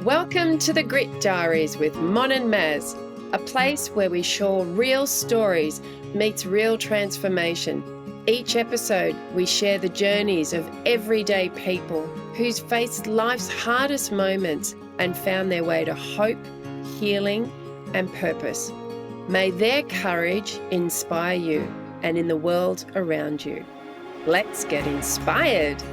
Welcome to the Grit Diaries with Mon and Maz, a place where we share real stories meets real transformation. Each episode, we share the journeys of everyday people who's faced life's hardest moments and found their way to hope, healing, and purpose. May their courage inspire you and in the world around you. Let's get inspired.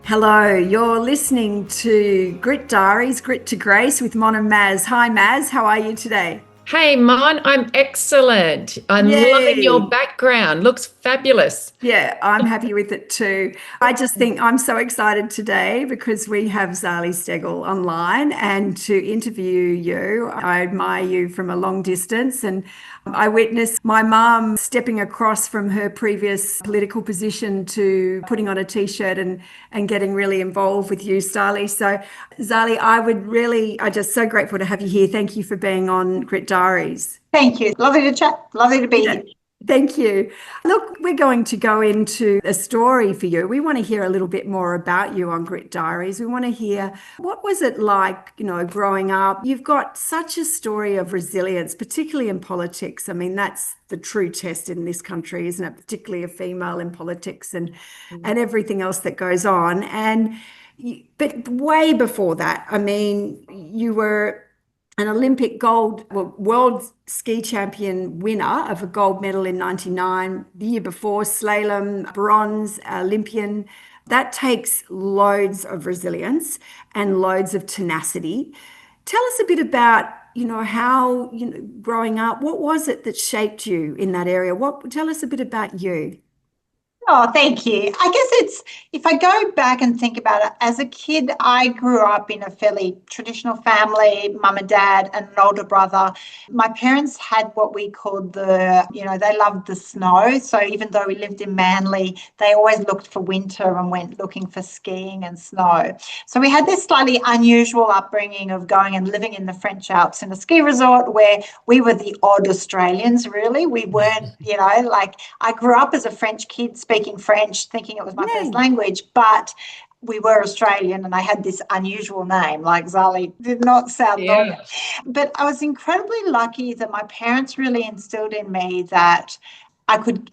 Hello, you're listening to Grit Diaries, Grit to Grace with Mon and Maz. Hi Maz, how are you today? Hey, Mon, I'm excellent. I'm Yay. loving your background. Looks fabulous. Yeah, I'm happy with it too. I just think I'm so excited today because we have Zali Steggall online and to interview you. I admire you from a long distance, and I witnessed my mum stepping across from her previous political position to putting on a t-shirt and getting really involved with you, Zali. So Zali, I'm just so grateful to have you here. Thank you for being on Grit Diaries. Thank you. Lovely to chat. Lovely to be here. Thank you. Look, we're going to go into a story for you. We want to hear a little bit more about you on Grit Diaries. We want to hear, what was it like, growing up? You've got such a story of resilience, particularly in politics. I mean, that's the true test in this country, isn't it? Particularly a female in politics and everything else that goes on. But way before that, I mean, you were an Olympic world ski champion winner of a gold medal in 99, the year before, slalom, bronze, Olympian. That takes loads of resilience and loads of tenacity. Tell us a bit about, how, growing up, what was it that shaped you in that area? Tell us a bit about you. Oh, thank you. I guess if I go back and think about it, as a kid, I grew up in a fairly traditional family, mum and dad and an older brother. My parents had what we called they loved the snow. So even though we lived in Manly, they always looked for winter and went looking for skiing and snow. So we had this slightly unusual upbringing of going and living in the French Alps in a ski resort where we were the odd Australians, really. We weren't, I grew up as a French kid speaking French, thinking it was my first language, but we were Australian and I had this unusual name, like Zali did not sound normal. But I was incredibly lucky that my parents really instilled in me that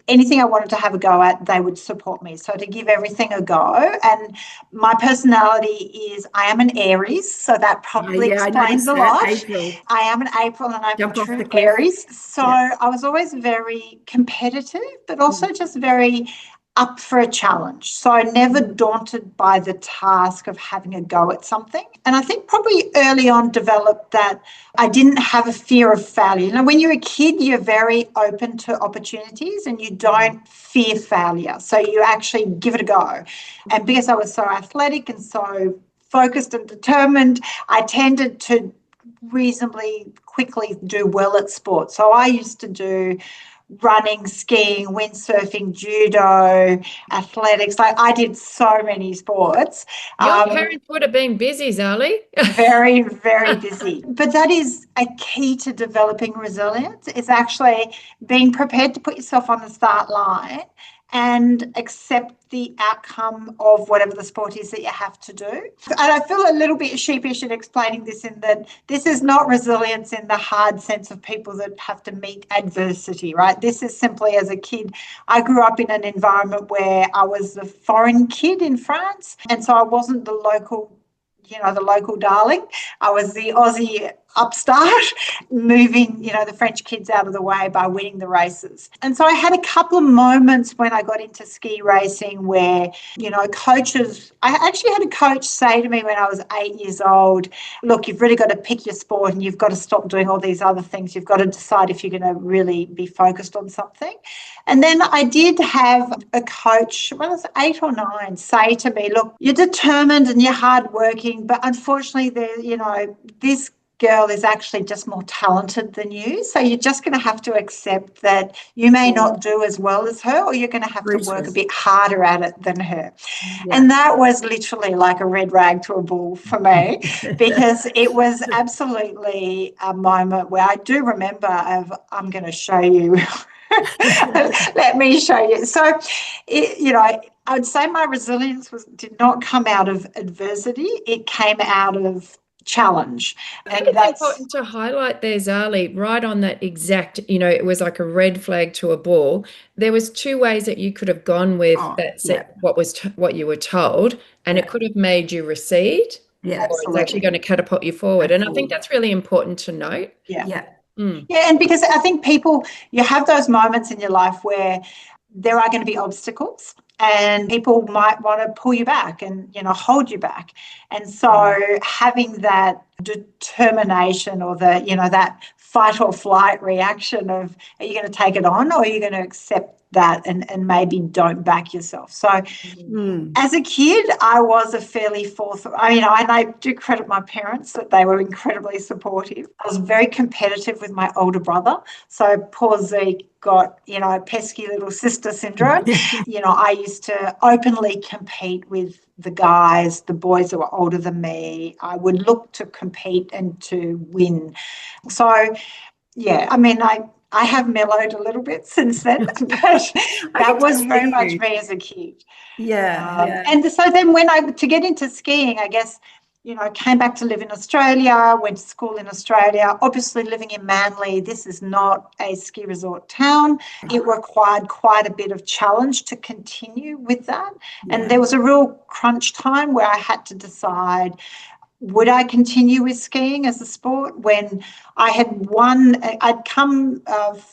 anything I wanted to have a go at, they would support me. So to give everything a go. And my personality is, I am an Aries, so that probably explains a lot. April. I am an April and I'm a true Aries. So I was always very competitive, but also just very up for a challenge. So I never daunted by the task of having a go at something. And I think probably early on developed that I didn't have a fear of failure. When you're a kid, you're very open to opportunities and you don't fear failure. So you actually give it a go. And because I was so athletic and so focused and determined, I tended to reasonably quickly do well at sports. So I used to do running, skiing, windsurfing, judo, athletics. I did so many sports. Your parents would have been busy, Zali. Very, very busy. But that is a key to developing resilience. It's actually being prepared to put yourself on the start line and accept the outcome of whatever the sport is that you have to do. And I feel a little bit sheepish in explaining this, in that this is not resilience in the hard sense of people that have to meet adversity, right? This is simply, as a kid, I grew up in an environment where I was the foreign kid in France, and so I wasn't the local darling. I was the Aussie upstart, moving, the French kids out of the way by winning the races. And so I had a couple of moments when I got into ski racing where, I actually had a coach say to me when I was 8 years old, look, you've really got to pick your sport and you've got to stop doing all these other things. You've got to decide if you're going to really be focused on something. And then I did have a coach when I was 8 or 9 say to me, look, you're determined and you're hardworking, but unfortunately, this girl is actually just more talented than you. So you're just going to have to accept that you may not do as well as her, or you're going to have to work a bit harder at it than her. Yeah. And that was literally like a red rag to a bull for me, because it was absolutely a moment where I do remember I'm going to show you. Let me show you. So, I would say my resilience did not come out of adversity. It came out of challenge. I think it's important to highlight there, Zali, right on that exact, it was like a red flag to a bull. There was 2 ways that you could have gone with what you were told, and it could have made you recede, or it's actually going to catapult you forward. Absolutely. And I think that's really important to note. Yeah, and because I think you have those moments in your life where there are going to be obstacles, and people might want to pull you back and, hold you back. And so having that determination, or that fight or flight reaction of, are you going to take it on, or are you going to accept that and maybe don't back yourself? So as a kid, I was a fairly and I do credit my parents that they were incredibly supportive. I was very competitive with my older brother. So poor Zeke got, pesky little sister syndrome. I used to openly compete with the boys that were older than me. I would look to compete and to win. So, I have mellowed a little bit since then, but that was very much me as a kid. And so then to get into skiing, I guess, came back to live in Australia, went to school in Australia. Obviously, living in Manly, this is not a ski resort town. It required quite a bit of challenge to continue with that. And there was a real crunch time where I had to decide, would I continue with skiing as a sport? When I'd come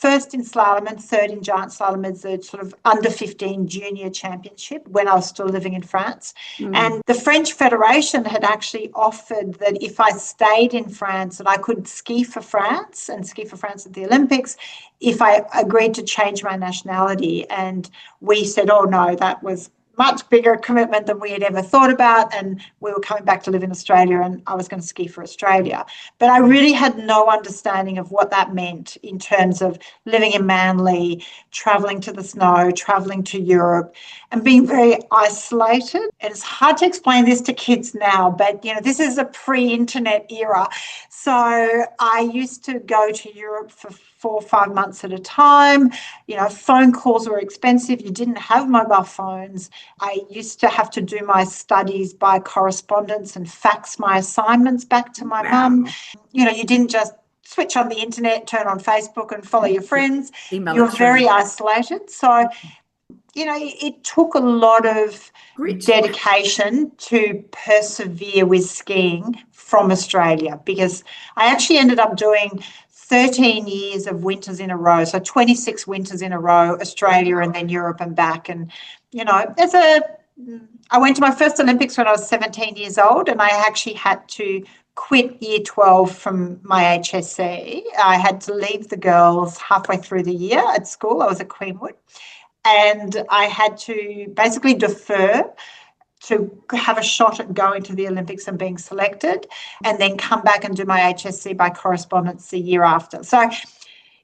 first in slalom and third in giant slalom as a sort of under 15 junior championship when I was still living in France. And the French Federation had actually offered that if I stayed in France, that I could ski for France at the Olympics if I agreed to change my nationality. And we said, oh no, that was much bigger commitment than we had ever thought about, and we were coming back to live in Australia, and I was going to ski for Australia. But I really had no understanding of what that meant in terms of living in Manly, travelling to the snow, travelling to Europe, and being very isolated. And it's hard to explain this to kids now, but, this is a pre-internet era. So I used to go to Europe for 4 or 5 months at a time. Phone calls were expensive. You didn't have mobile phones. I used to have to do my studies by correspondence and fax my assignments back to my mum. You didn't just switch on the internet, turn on Facebook and follow your friends. You were very isolated. So, it took a lot of dedication to persevere with skiing from Australia, because I actually ended up doing 13 years of winters in a row, so 26 winters in a row, Australia and then Europe and back. And, I went to my first Olympics when I was 17 years old, and I actually had to quit year 12 from my HSC. I had to leave the girls halfway through the year at school. I was at Queenwood, and I had to basically defer to have a shot at going to the Olympics and being selected, and then come back and do my HSC by correspondence the year after. So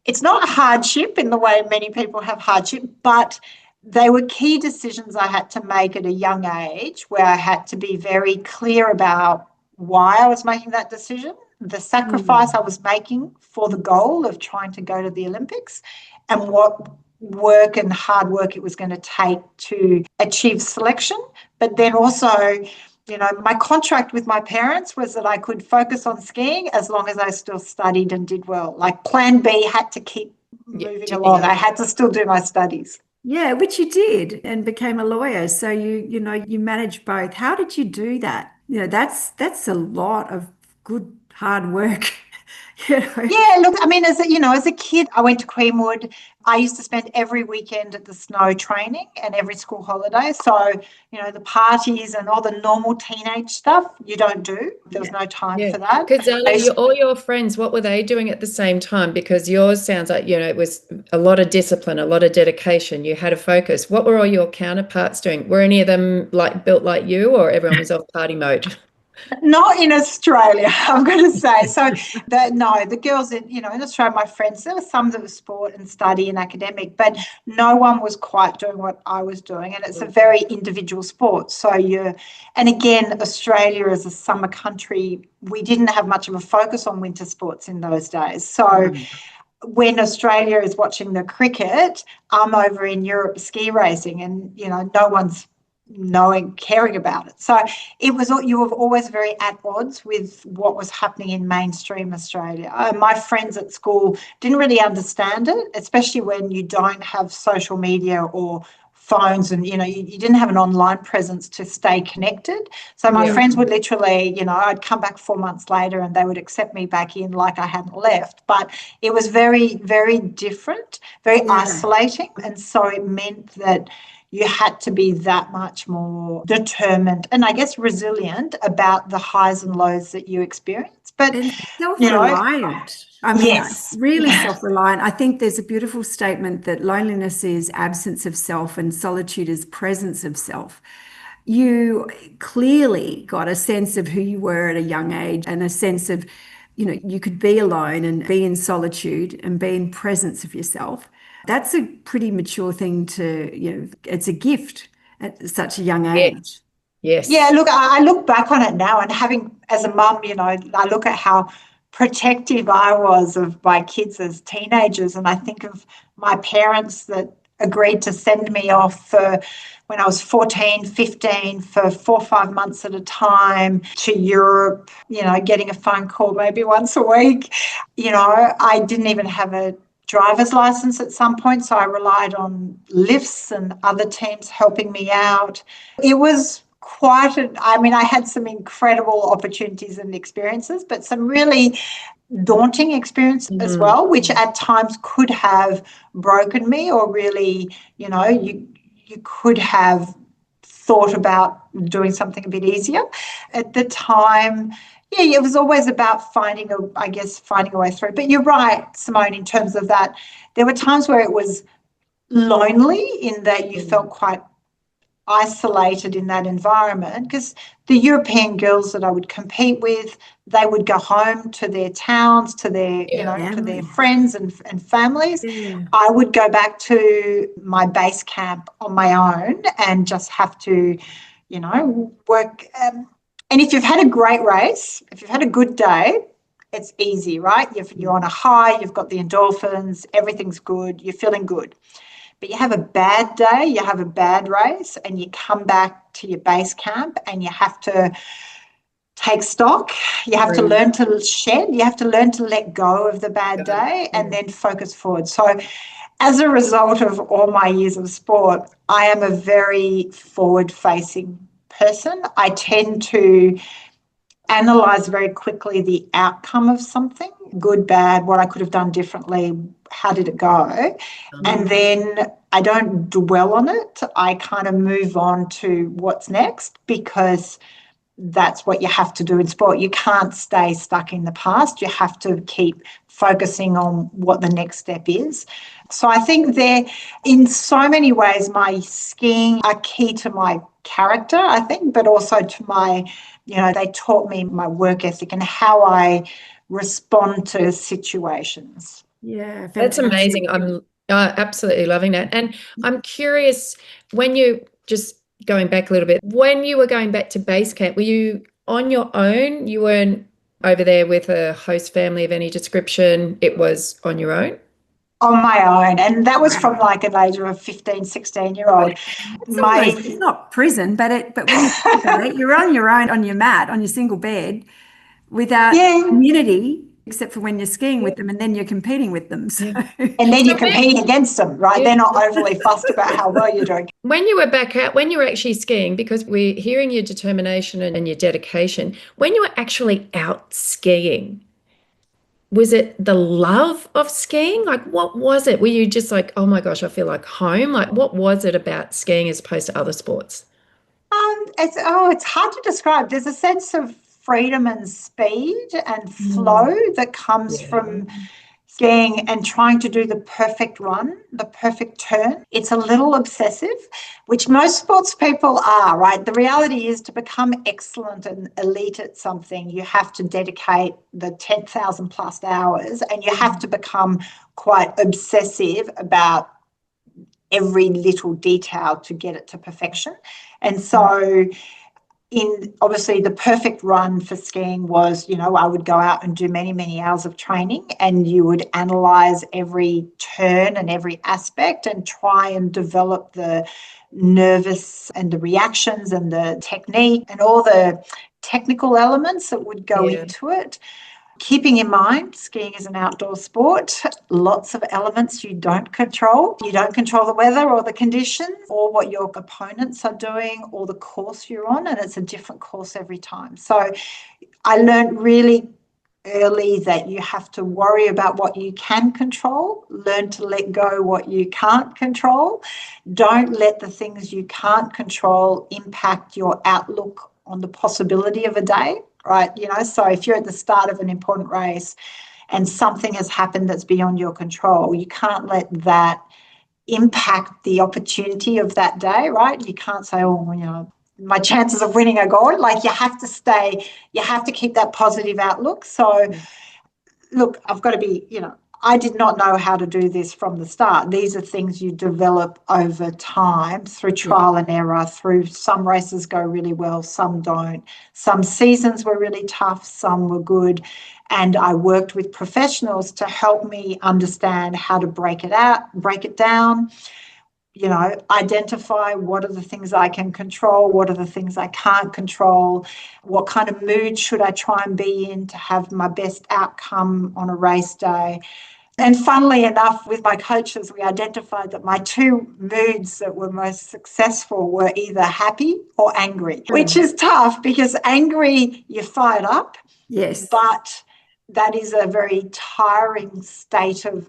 it's not a hardship in the way many people have hardship, but they were key decisions I had to make at a young age, where I had to be very clear about why I was making that decision, the sacrifice I was making for the goal of trying to go to the Olympics, and what work and hard work it was going to take to achieve selection. But then also, my contract with my parents was that I could focus on skiing as long as I still studied and did well. Like plan B had to keep moving along. I had to still do my studies. Yeah, which you did and became a lawyer. So you managed both. How did you do that? That's a lot of good hard work. Yeah, look, I mean, as a kid, I went to Queenwood. I used to spend every weekend at the snow training and every school holiday. So, the parties and all the normal teenage stuff, you don't do. There was no time for that. Because all your friends, what were they doing at the same time? Because yours sounds like, it was a lot of discipline, a lot of dedication. You had a focus. What were all your counterparts doing? Were any of them built like you, or everyone was off party mode? Not in Australia, I've got to say. So, the girls in Australia, my friends, there were some that were sport and study and academic, but no one was quite doing what I was doing. And it's a very individual sport. So and again, Australia as a summer country, we didn't have much of a focus on winter sports in those days. So when Australia is watching the cricket, I'm over in Europe ski racing and, no one's caring about it. So you were always very at odds with what was happening in mainstream Australia. My friends at school didn't really understand it, especially when you don't have social media or phones and, you didn't have an online presence to stay connected. So my friends would literally, I'd come back 4 months later and they would accept me back in like I hadn't left. But it was very, very different, very isolating. And so it meant that you had to be that much more determined and I guess resilient about the highs and lows that you experience. But self-reliant. Yes. Really self-reliant. I think there's a beautiful statement that loneliness is absence of self and solitude is presence of self. You clearly got a sense of who you were at a young age and a sense of, you could be alone and be in solitude and be in presence of yourself. That's a pretty mature thing it's a gift at such a young age. Yes. Yeah, look, I look back on it now and as a mum, I look at how protective I was of my kids as teenagers. And I think of my parents that agreed to send me off for when I was 14, 15 for 4 or 5 months at a time to Europe, getting a phone call maybe once a week. I didn't even have a driver's license at some point, so I relied on lifts and other teams helping me out. It was I had some incredible opportunities and experiences, but some really daunting experience as well, which at times could have broken me or really, you could have thought about doing something a bit easier. At the time, it was always about finding a way through. But you're right, Simone, in terms of that. There were times where it was lonely in that you felt quite isolated in that environment because the European girls that I would compete with, they would go home to their towns, to their, to their friends and families. Yeah. I would go back to my base camp on my own and just have to, work. And if you've had a great race, if you've had a good day, it's easy, right? You're on a high, you've got the endorphins, everything's good, you're feeling good. But you have a bad day, you have a bad race, and you come back to your base camp and you have to take stock. You have to learn to shed. You have to learn to let go of the bad day and then focus forward. So as a result of all my years of sport, I am a very forward-facing person. I tend to analyze very quickly the outcome of something, good, bad, what I could have done differently, how did it go? And then I don't dwell on it. I kind of move on to what's next because that's what you have to do in sport. You can't stay stuck in the past. You have to keep focusing on what the next step is. So I think in so many ways, my skiing are key to my character, I think, but also to my, they taught me my work ethic and how I respond to situations. Yeah, fantastic. That's amazing. I'm absolutely loving that. And I'm curious, when you just going back a little bit, when you were going back to base camp, were you on your own? You weren't over there with a host family of any description? It was on your own? on my own. And that was from like an age of a 15, 16-year-old. It's not prison, but when you think about it, you're on your own on your mat, on your single bed, without community, except for when you're skiing with them, and then you're competing with them. So. And then you're competing against them, right? They're not overly fussed about how well you're doing. When you were back out, when you were actually skiing, because we're hearing your determination and your dedication, when you were actually out skiing, was it the love of skiing? Like, what was it? Were you just like, oh my gosh, I feel like home? Like, what was it about skiing as opposed to other sports? It's hard to describe. There's a sense of freedom and speed and flow that comes from skiing and trying to do the perfect run, the perfect turn. It's a little obsessive, which most sports people are, right? The reality is to become excellent and elite at something, you have to dedicate the 10,000 plus hours, and you have to become quite obsessive about every little detail to get it to perfection. And so obviously the perfect run for skiing was, I would go out and do many, many hours of training, and you would analyse every turn and every aspect and try and develop the nervous and the reactions and the technique and all the technical elements that would go into it. Keeping in mind, skiing is an outdoor sport, lots of elements you don't control. You don't control the weather or the conditions or what your opponents are doing or the course you're on, and it's a different course every time. So I learned really early that you have to worry about what you can control, learn to let go what you can't control. Don't let the things you can't control impact your outlook on the possibility of a day. Right, so if you're at the start of an important race and something has happened that's beyond your control, you can't let that impact the opportunity of that day, right? You can't say, my chances of winning are gone. Like, you have to keep that positive outlook. So, look, I've got to be, I did not know how to do this from the start. These are things you develop over time through trial and error, through some races go really well, some don't. Some seasons were really tough, some were good. And I worked with professionals to help me understand how to break it down, identify what are the things I can control, what are the things I can't control, what kind of mood should I try and be in to have my best outcome on a race day. And funnily enough, with my coaches, we identified that my two moods that were most successful were either happy or angry, which is tough because angry, you're fired up. Yes. But that is a very tiring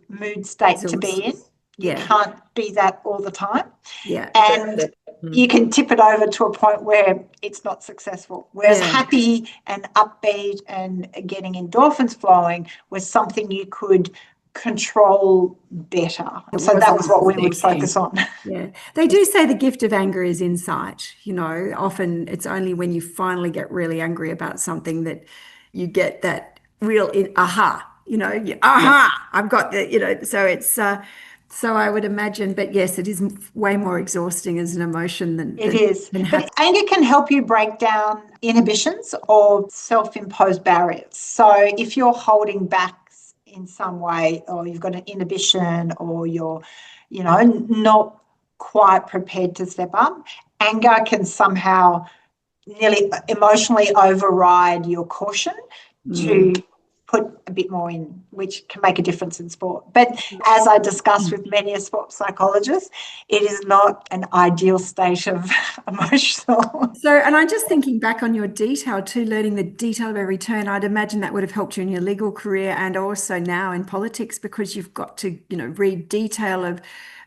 mood state to be in. You can't be that all the time. Yeah. And you can tip it over to a point where it's not successful. Whereas happy and upbeat and getting endorphins flowing was something you could control better. So that was what we would focus on. Yeah. They do say the gift of anger is insight. Often it's only when you finally get really angry about something that you get that real aha, I've got the, so it's, so I would imagine, but yes, it is way more exhausting as an emotion than it is. But anger can help you break down inhibitions or self-imposed barriers. So if you're holding back in some way, or you've got an inhibition, or you're, not quite prepared to step up, anger can somehow nearly emotionally override your caution to put a bit more in, which can make a difference in sport. But as I discussed with many a sports psychologist, it is not an ideal state of emotional. So, and I'm just thinking back on your detail too, learning the detail of every turn. I'd imagine that would have helped you in your legal career and also now in politics, because you've got to, read detail of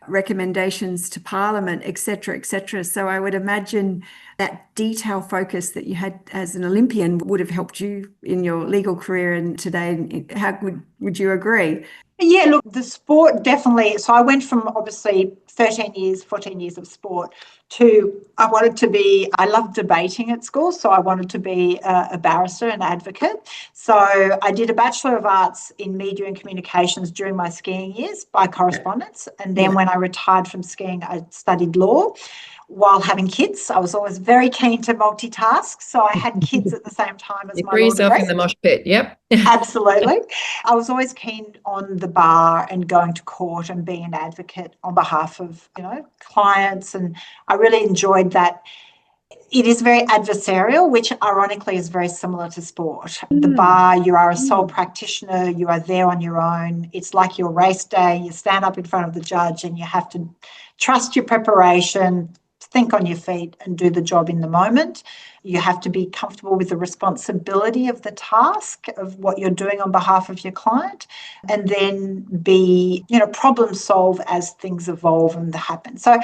recommendations to Parliament, et cetera, et cetera. So I would imagine that detail focus that you had as an Olympian would have helped you in your legal career and today. How would you agree? Yeah, look, the sport definitely. So I went from obviously 13 years, 14 years of sport to I loved debating at school. So I wanted to be a barrister, an advocate. So I did a Bachelor of Arts in Media and Communications during my skiing years by correspondence. And then when I retired from skiing, I studied law. while having kids. I was always very keen to multitask. So I had kids at the same time as You my threw law yourself degree. in the mosh pit. Yep. Absolutely. I was always keen on the bar and going to court and being an advocate on behalf of, clients. And I really enjoyed that. It is very adversarial, which ironically is very similar to sport. The bar, you are a sole practitioner, you are there on your own. It's like your race day. You stand up in front of the judge and you have to trust your preparation, think on your feet and do the job in the moment. You have to be comfortable with the responsibility of the task of what you're doing on behalf of your client, and then be, problem solve as things evolve and happen. So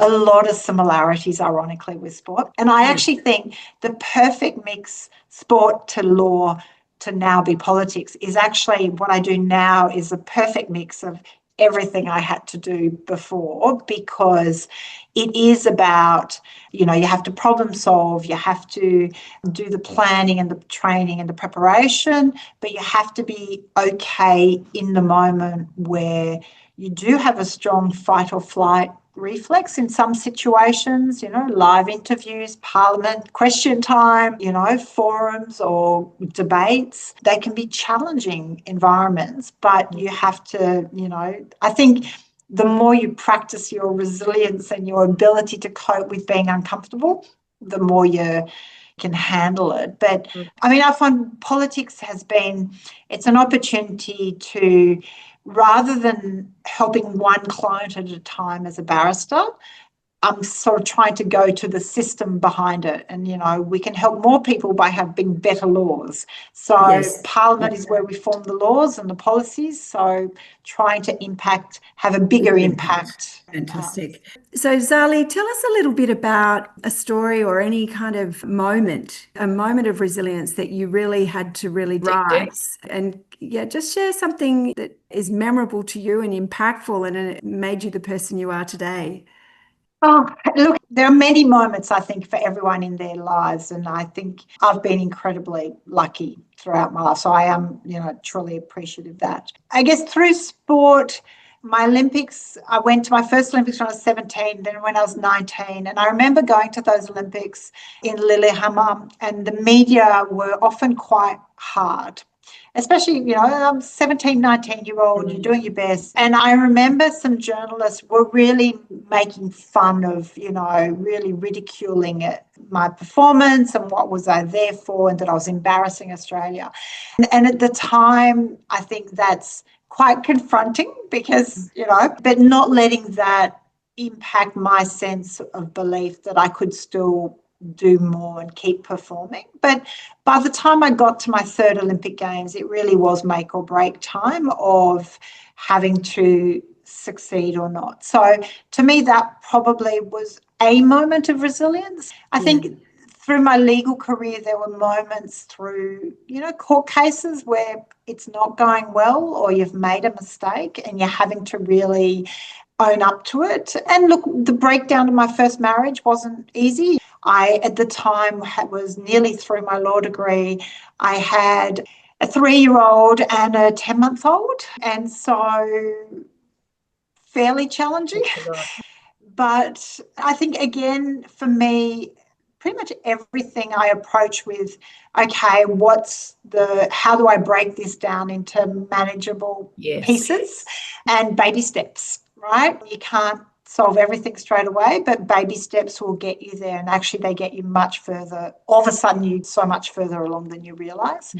a lot of similarities, ironically, with sport. And I actually think the perfect mix, sport to law to now be politics, is actually what I do now is a perfect mix of everything I had to do before, because it is about, you have to problem solve, you have to do the planning and the training and the preparation, but you have to be okay in the moment where you do have a strong fight or flight reflex in some situations, live interviews, parliament, question time, forums or debates. They can be challenging environments, but you have to, I think the more you practice your resilience and your ability to cope with being uncomfortable, the more you can handle it. But I find politics it's an opportunity to, rather than helping one client at a time as a barrister, I'm sort of trying to go to the system behind it. And, we can help more people by having better laws. So Parliament is where we form the laws and the policies. So trying to have a bigger impact. Fantastic. So Zali, tell us a little bit about a story or any kind of moment, a moment of resilience that you really had to really rise. And just share something that is memorable to you and impactful and it made you the person you are today. Oh, look, there are many moments, I think, for everyone in their lives. And I think I've been incredibly lucky throughout my life. So I am, truly appreciative of that. I guess through sport, my Olympics, I went to my first Olympics when I was 17, then when I was 19. And I remember going to those Olympics in Lillehammer, and the media were often quite hard. Especially, I'm 17, 19-year-old, you're doing your best. And I remember some journalists were really making fun of, really ridiculing my performance and what was I there for, and that I was embarrassing Australia. And at the time, I think that's quite confronting because, but not letting that impact my sense of belief that I could still do more and keep performing. But by the time I got to my third Olympic Games, it really was make or break time of having to succeed or not. So to me, that probably was a moment of resilience. I think through my legal career, there were moments through, court cases where it's not going well or you've made a mistake and you're having to really own up to it. And look, the breakdown of my first marriage wasn't easy. I, at the time, was nearly through my law degree. I had a 3-year-old and a 10-month-old, and so fairly challenging. But I think, again, for me, pretty much everything I approach with, okay, how do I break this down into manageable pieces and baby steps, right? You can't solve everything straight away, but baby steps will get you there, and actually they get you much further. All of a sudden you're so much further along than you realise.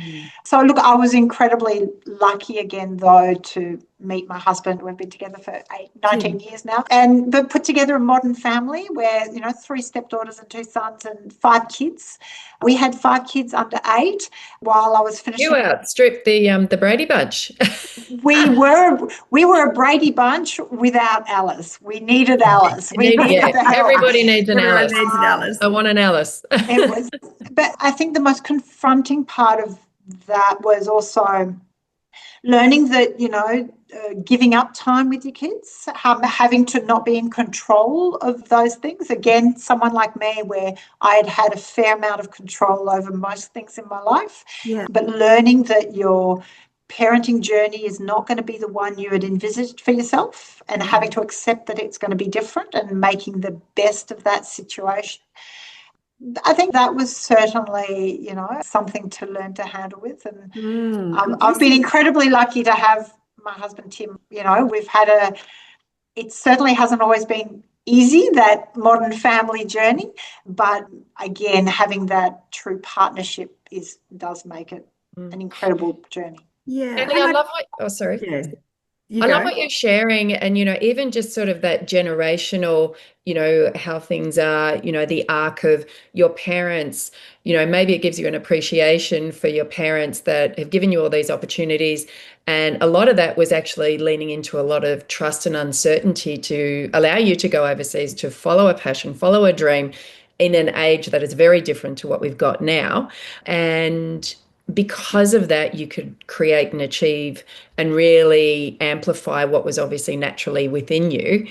So look, I was incredibly lucky again though to meet my husband. We've been together for 19 years now, but put together a modern family where 3 stepdaughters and 2 sons and 5 kids. We had 5 kids under 8 while I was finishing. You outstripped the Brady Bunch. We were a Brady Bunch without Alice. We needed Alice. Everybody needs an Everyone Alice. needs an Alice. I want an Alice. But I think the most confronting part of that was also learning that, giving up time with your kids, having to not be in control of those things. Again, someone like me where I had a fair amount of control over most things in my life, but learning that your parenting journey is not going to be the one you had envisaged for yourself, and having to accept that it's going to be different and making the best of that situation. I think that was certainly, something to learn to handle with. And I've been incredibly lucky to have my husband, Tim. We've had it certainly hasn't always been easy, that modern family journey, but again, having that true partnership does make it an incredible journey. Yeah. And I love sorry. Yeah. I love what you're sharing, and even just sort of that generational, how things are, the arc of your parents, maybe it gives you an appreciation for your parents that have given you all these opportunities. And a lot of that was actually leaning into a lot of trust and uncertainty to allow you to go overseas, to follow a passion, follow a dream in an age that is very different to what we've got now. And because of that, you could create and achieve and really amplify what was obviously naturally within you.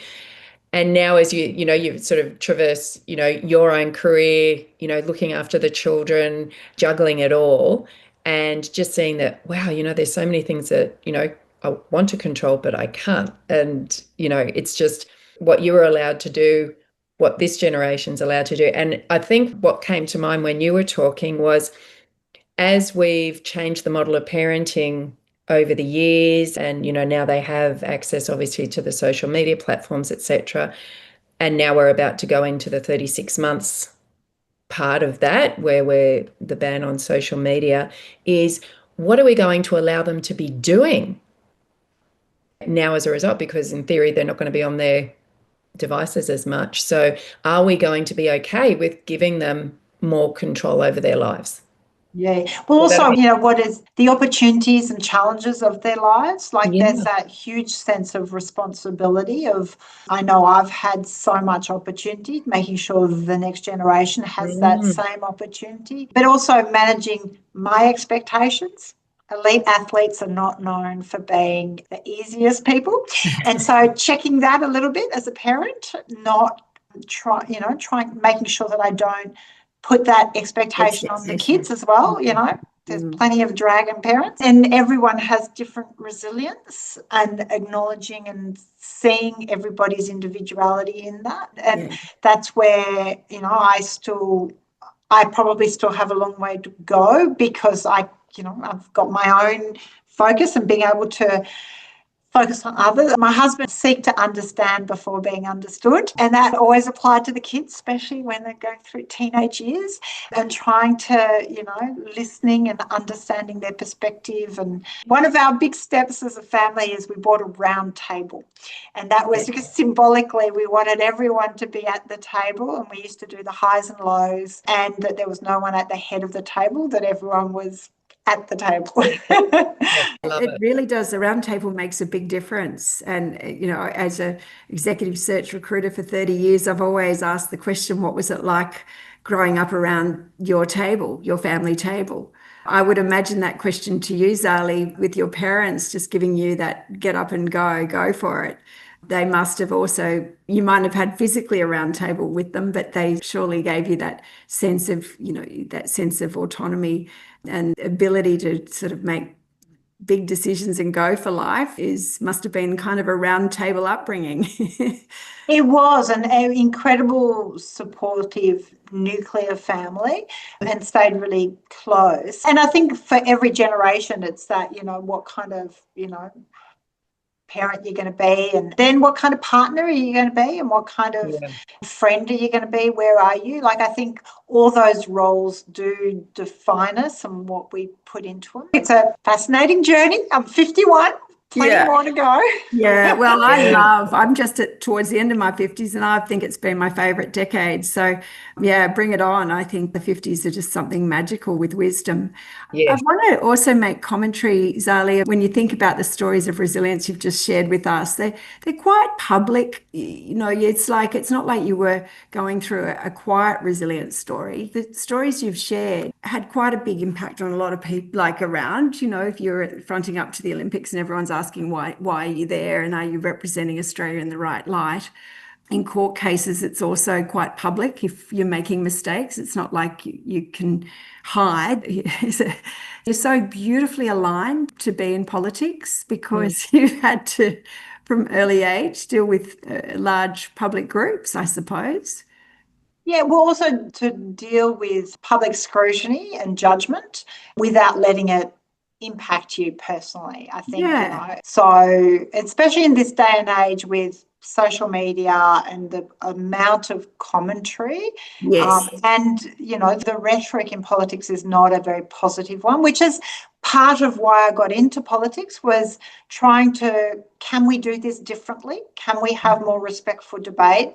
And now as you sort of traverse, your own career, looking after the children, juggling it all, and just seeing that, wow, there's so many things that, I want to control, but I can't. And, it's just what you were allowed to do, what this generation's allowed to do. And I think what came to mind when you were talking was, as we've changed the model of parenting over the years, and now they have access obviously to the social media platforms, etc., and now we're about to go into the 36 months part of that, where we're the ban on social media, is what are we going to allow them to be doing now as a result? Because in theory they're not going to be on their devices as much. So are we going to be okay with giving them more control over their lives? Yeah. Well, also, what is the opportunities and challenges of their lives? Like there's that huge sense of responsibility of, I know I've had so much opportunity, making sure the next generation has that same opportunity, but also managing my expectations. Elite athletes are not known for being the easiest people. And so checking that a little bit as a parent, not making sure that I don't put that expectation on the kids as well. There's plenty of dragon parents, and everyone has different resilience, and acknowledging and seeing everybody's individuality in that. And that's where, I probably still have a long way to go, because I've got my own focus and being able to focus on others. My husband seek to understand before being understood, and that always applied to the kids, especially when they're going through teenage years, and trying to, listening and understanding their perspective. And one of our big steps as a family is we bought a round table, and that was because symbolically we wanted everyone to be at the table, and we used to do the highs and lows, and that there was no one at the head of the table, that everyone was at the table. It really does. The round table makes a big difference. And, as a executive search recruiter for 30 years, I've always asked the question, what was it like growing up around your table, your family table? I would imagine that question to you, Zali, with your parents just giving you that get up and go for it. They must have also, you might have had physically a round table with them, but they surely gave you that sense of, that sense of autonomy and ability to sort of make big decisions and go for life. Must have been kind of a round table upbringing. It was an incredible supportive nuclear family, and stayed really close. And I think for every generation, it's that, what kind of, parent you're going to be, and then what kind of partner are you going to be, and what kind of friend are you going to be, where are you? Like, I think all those roles do define us and what we put into them. It's a fascinating journey. I'm 51. Plenty more to go. Yeah, well, I'm just towards the end of my 50s, and I think it's been my favourite decade. So, bring it on. I think the 50s are just something magical with wisdom. I want to also make commentary, Zali, when you think about the stories of resilience you've just shared with us, they're quite public. It's not like you were going through a quiet resilience story. The stories you've shared had quite a big impact on a lot of people, around, if you're fronting up to the Olympics and everyone's asking why are you there, and are you representing Australia in the right light? in court cases, it's also quite public. If you're making mistakes, it's not like you can hide. You're so beautifully aligned to be in politics because you've had to, from early age, deal with large public groups, I suppose. Yeah, well, also to deal with public scrutiny and judgment without letting it impact you personally, I think, Yeah. So especially in this day and age with social media and the amount of commentary, Yes. and, the rhetoric in politics is not a very positive one, which is part of why I got into politics, was trying to, can we do this differently? Can we have more respectful debate?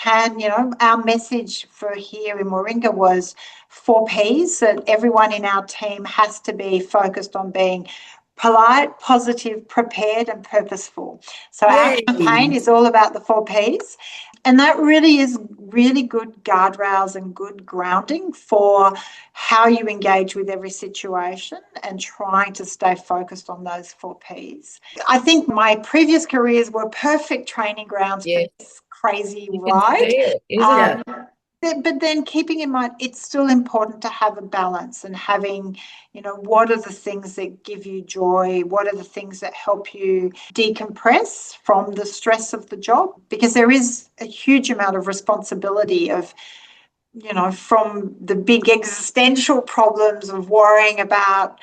Our message for here in Warringah was 4 Ps, that everyone in our team has to be focused on being polite, positive, prepared, and purposeful. So our campaign is all about the 4 Ps. And that really is really good guardrails and good grounding for how you engage with every situation and trying to stay focused on those 4 Ps. I think my previous careers were perfect training grounds for this crazy ride. Isn't it? But then keeping in mind, it's still important to have a balance and having, what are the things that give you joy? What are the things that help you decompress from the stress of the job? Because there is a huge amount of responsibility of, from the big existential problems of worrying about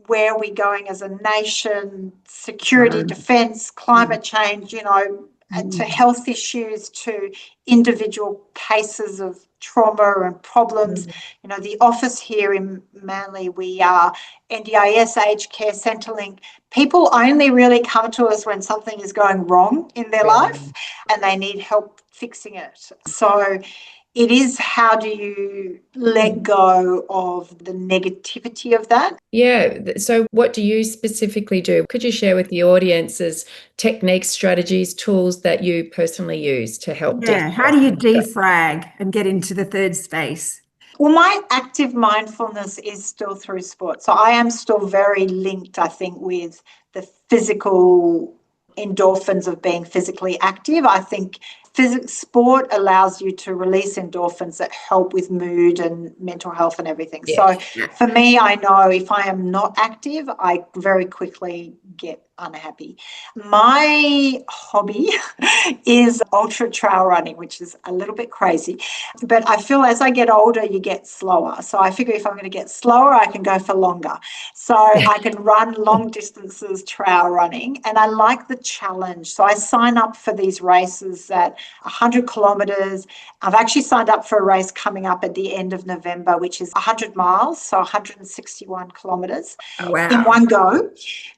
where are we going as a nation, security, defence, climate change, to health issues, to individual cases of trauma and problems. The office here in Manly, we are NDIS, Aged Care, Centrelink. People only really come to us when something is going wrong in their life and they need help fixing it. So it is, how do you let go of the negativity of that? Yeah. So what do you specifically do? Could you share with the audiences techniques, strategies, tools that you personally use to help? Yeah. How do you defrag and get into the third space? Well, my active mindfulness is still through sport. So I am still very linked, I think, with the physical endorphins of being physically active. I think sport allows you to release endorphins that help with mood and mental health and everything. So for me, I know if I am not active, I very quickly get unhappy. My hobby is ultra trail running, which is a little bit crazy, but I feel as I get older, you get slower. So I figure if I'm going to get slower, I can go for longer. So I can run long distances trail running, and I like the challenge. So I sign up for these races that 100 kilometres. I've actually signed up for a race coming up at the end of November, which is 100 miles, so 161 kilometres in one go.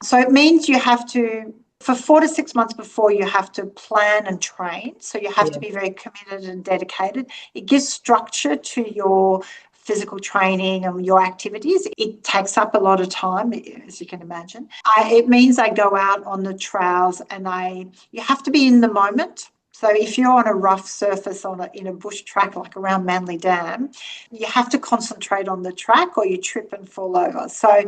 So it means you have to, for 4 to 6 months before, you have to plan and train. So you have to be very committed and dedicated. It gives structure to your physical training and your activities. It takes up a lot of time, as you can imagine. It means I go out on the trails and you have to be in the moment. So if you're on a rough surface in a bush track like around Manly Dam, you have to concentrate on the track or you trip and fall over. So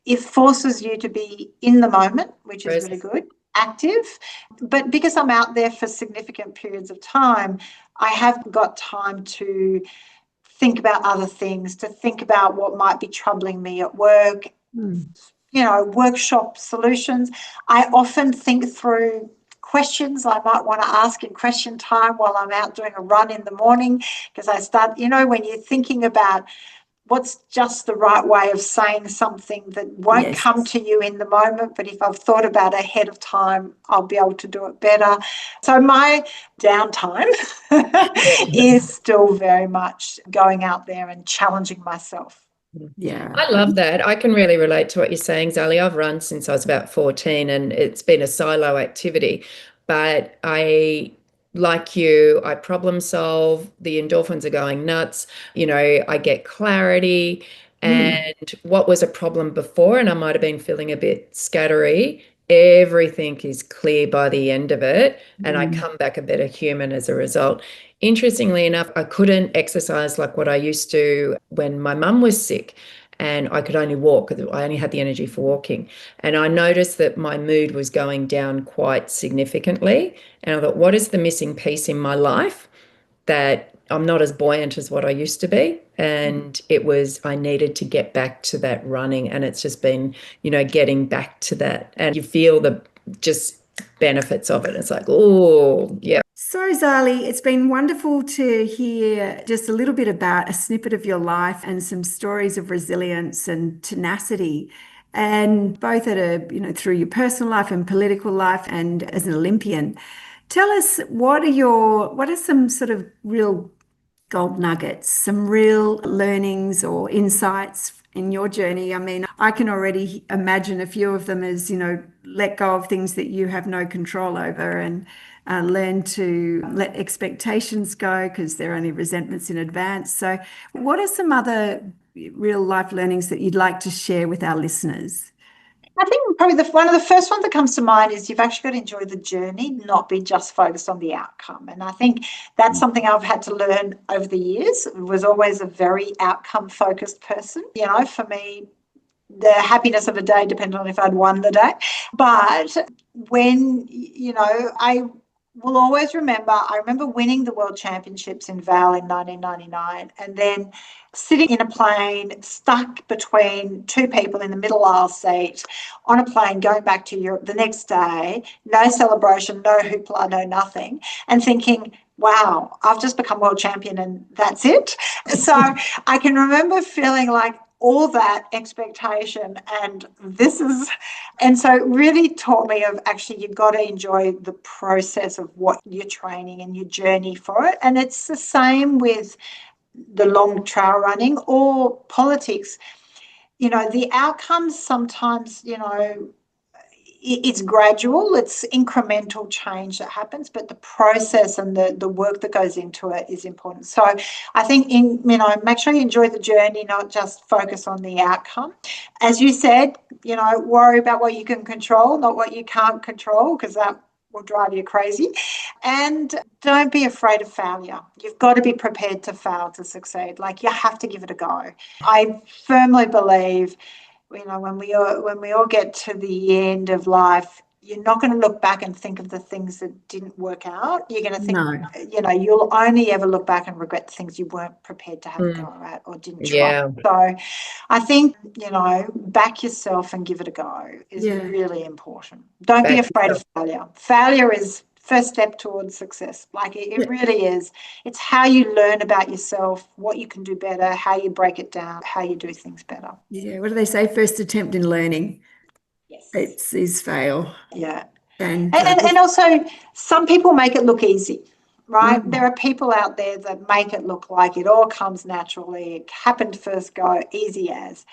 it forces you to be in the moment, which is really good, active. But because I'm out there for significant periods of time, I have got time to think about other things, to think about what might be troubling me at work, workshop solutions. I often think through questions I might want to ask in question time while I'm out doing a run in the morning, because I start, when you're thinking about what's just the right way of saying something that won't come to you in the moment, but if I've thought about it ahead of time, I'll be able to do it better. So my downtime is still very much going out there and challenging myself. Yeah. I love that. I can really relate to what you're saying, Zali. I've run since I was about 14 and it's been a silo activity, but like you, I problem solve, the endorphins are going nuts, I get clarity and what was a problem before and I might have been feeling a bit scattery, everything is clear by the end of it and I come back a better human as a result. Interestingly enough, I couldn't exercise like what I used to when my mum was sick. and I could only walk. I only had the energy for walking. And I noticed that my mood was going down quite significantly. And I thought, what is the missing piece in my life that I'm not as buoyant as what I used to be? And it was, I needed to get back to that running. And it's just been, getting back to that. And you feel the just benefits of it. It's like, oh, yeah. So, Zali, it's been wonderful to hear just a little bit about a snippet of your life and some stories of resilience and tenacity, and both through your personal life and political life and as an Olympian. Tell us, what are some sort of real gold nuggets, some real learnings or insights in your journey? I mean, I can already imagine a few of them as, let go of things that you have no control over, and learn to let expectations go because they're only resentments in advance. So what are some other real life learnings that you'd like to share with our listeners? I think probably one of the first ones that comes to mind is you've actually got to enjoy the journey, not be just focused on the outcome. And I think that's something I've had to learn over the years. I was always a very outcome-focused person. For me, the happiness of a day depended on if I'd won the day. But when, I will always I remember winning the World Championships in Val in 1999, and then sitting in a plane stuck between two people in the middle aisle seat on a plane going back to Europe the next day, no celebration, no hoopla, no nothing, and thinking, wow, I've just become world champion and that's it. So I can remember feeling like all that expectation and so it really taught me of actually you've got to enjoy the process of what you're training and your journey for it. And it's the same with the long trail running or politics. The outcomes sometimes, it's gradual, it's incremental change that happens, but the process and the work that goes into it is important. So I think make sure you enjoy the journey, not just focus on the outcome. As you said, worry about what you can control, not what you can't control, because that will drive you crazy. And don't be afraid of failure. You've got to be prepared to fail to succeed. Like, you have to give it a go. I firmly believe when we all get to the end of life, you're not going to look back and think of the things that didn't work out. You're going to think, you'll only ever look back and regret the things you weren't prepared to have a go at or didn't try. Yeah. So I think, back yourself and give it a go is really important. Don't be afraid of failure. Failure is first step towards success. Like it really is. It's how you learn about yourself, what you can do better, how you break it down, how you do things better. Yeah. What do they say? First attempt in learning. Yes. Is fail. Yeah. And also some people make it look easy, right? There are people out there that make it look like it all comes naturally. It happened first go, easy as.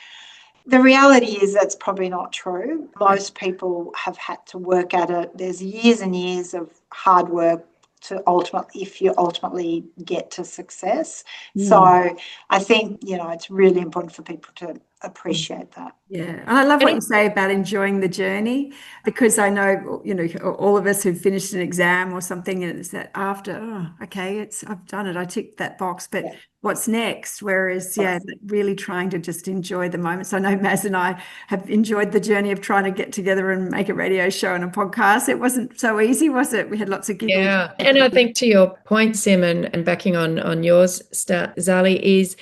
The reality is that's probably not true. Most people have had to work at it. There's years and years of hard work if you ultimately get to success. So I think, it's really important for people to appreciate that. Yeah. And I love what you say about enjoying the journey, because I know, all of us who've finished an exam or something, and it's that after, I've done it. I ticked that box, but what's next? Whereas, really trying to just enjoy the moments. I know Maz and I have enjoyed the journey of trying to get together and make a radio show and a podcast. It wasn't so easy, was it? We had lots of giggles. Yeah. And I think to your point, Sim, and backing on yours, Zali, is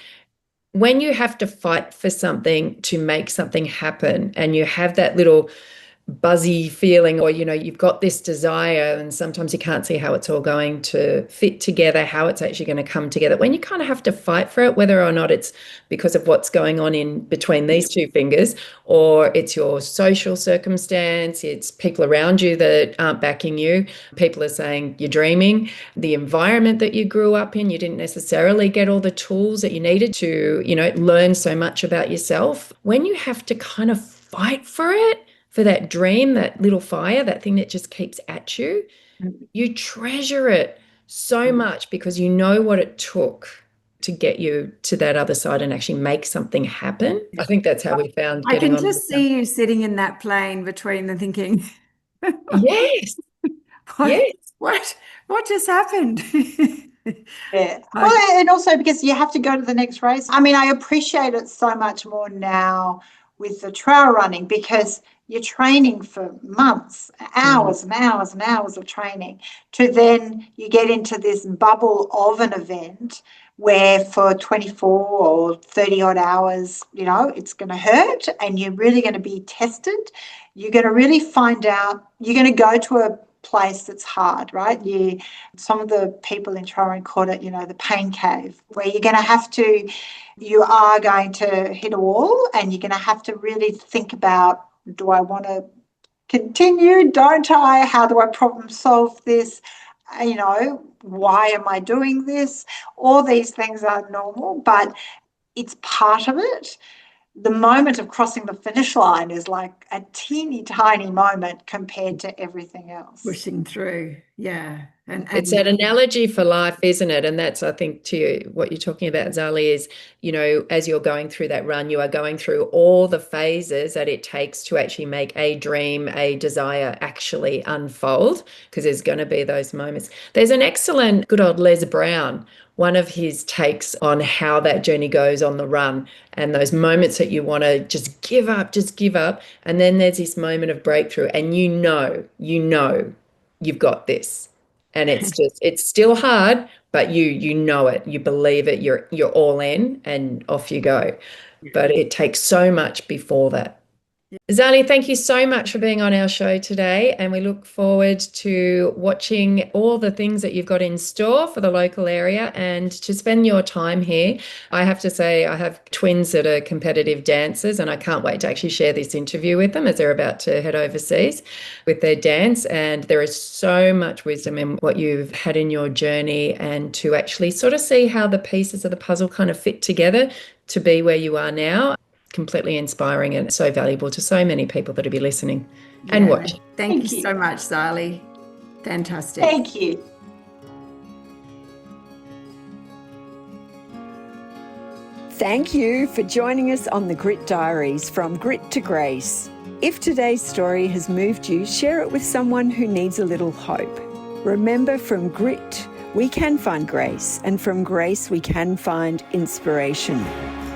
when you have to fight for something to make something happen, and you have that little buzzy feeling, or you've got this desire, and sometimes you can't see how it's all going to fit together, how it's actually going to come together, when you kind of have to fight for it, whether or not it's because of what's going on in between these two fingers, or it's your social circumstance, it's people around you that aren't backing you, people are saying you're dreaming, the environment that you grew up in, you didn't necessarily get all the tools that you needed to learn so much about yourself. When you have to kind of fight for it, for that dream, that little fire, that thing that just keeps at you, you treasure it so much, because you know what it took to get you to that other side and actually make something happen. I think that's how we found getting on. I can just see you sitting in that plane between the thinking, yes, what just happened? Yeah. Well, and also because you have to go to the next race. I mean, I appreciate it so much more now with the trail running because you're training for months, hours and hours and hours of training, to then you get into this bubble of an event where for 24 or 30 odd hours, it's going to hurt and you're really going to be tested. You're going to really find out, you're going to go to a place that's hard, right? Some of the people in trail running call it, the pain cave, where you are going to hit a wall and you're going to have to really think about, do I want to continue? Don't I? How do I problem solve this? Why am I doing this? All these things are normal, but it's part of it. The moment of crossing the finish line is like a teeny tiny moment compared to everything else. Pushing through, yeah. And it's that analogy for life, isn't it? And that's, I think, to you, what you're talking about, Zali, is, as you're going through that run, you are going through all the phases that it takes to actually make a dream, a desire actually unfold, because there's going to be those moments. There's an excellent, good old Les Brown, one of his takes on how that journey goes on the run and those moments that you want to just give up. And then there's this moment of breakthrough and you know you've got this. And it's still hard, but you know it, you believe it, you're all in and off you go. But it takes so much before that. Zali, thank you so much for being on our show today, and we look forward to watching all the things that you've got in store for the local area and to spend your time here. I have to say, I have twins that are competitive dancers, and I can't wait to actually share this interview with them as they're about to head overseas with their dance. And there is so much wisdom in what you've had in your journey, and to actually sort of see how the pieces of the puzzle kind of fit together to be where you are now. Completely inspiring and so valuable to so many people that will be listening and watching. Thank you so much, Zali. Fantastic. Thank you. Thank you for joining us on the Grit Diaries, From Grit to Grace. If today's story has moved you, share it with someone who needs a little hope. Remember, from grit, we can find grace, and from grace, we can find inspiration.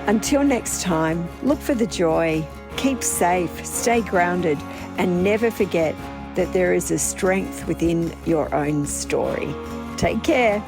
Until next time, look for the joy, keep safe, stay grounded, and never forget that there is a strength within your own story. Take care.